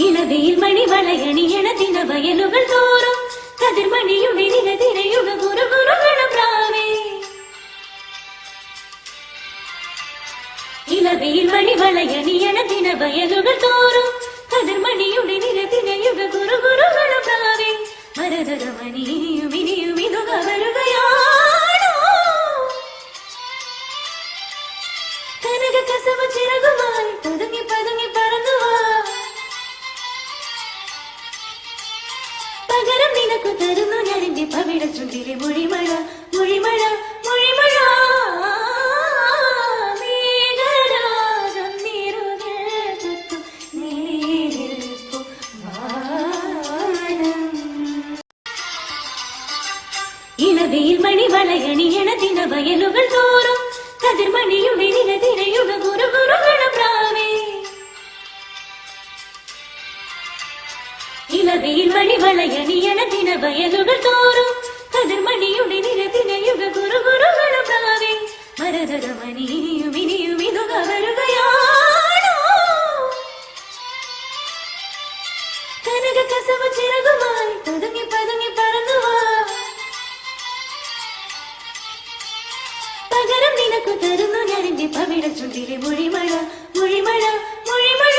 ഇളവയിൽ മണിവളയണിയണ ദിനവയലുകൾ തോറും കതിർമണിയുടെ നിരതിരയുക ഗുരുഗുരുഗണപ്രാവേ. ഇളവയിൽ മണിവളയണിയണ ദിനവയലുകൾ തോറും കതിർമണിയുടെ നിരതിരയുക ഗുരുഗുരുഗണപ്രാവേ. മരതരമണിയും ഇനിയും ഇതുക വരുകയാണോ കനക കസവ ചിറകുമായി പതുങ്ങി പതുങ്ങി പറന്നുവാ. പകരം നിനക്കു തരുന്നു ഞാനെന്റെ പവിഴ ചുണ്ടിലെ മൊഴിമഴ മൊഴിമഴ മൊഴിമഴ. ഇളവയിൽ മണിവളയണിയണ ദിനവയലുകൾ തോറും കതിർമണിയുടെ നിരതിരയുക ഗുരുഗുരുഗണപ്രാവേ. ഇളവയിൽ മണിവളയണിയണ ദിനവയലുകൾ തോറും കതിർമണിയുടെ നിരതിരയുക ഗുരുഗുരുഗണപ്രാവേ. മരതരമണിയും ഇനിയും ഇതുക വരുകയാണോ കനക കസവ ചിറകുമായി പതുങ്ങി പതുങ്ങി പറന്നുവാ. പകരം നിനക്കു തരുന്നു ഞാനെന്റെ പവിഴ ചുണ്ടിലെ മൊഴിമഴ മൊഴിമഴ മൊഴിമഴ.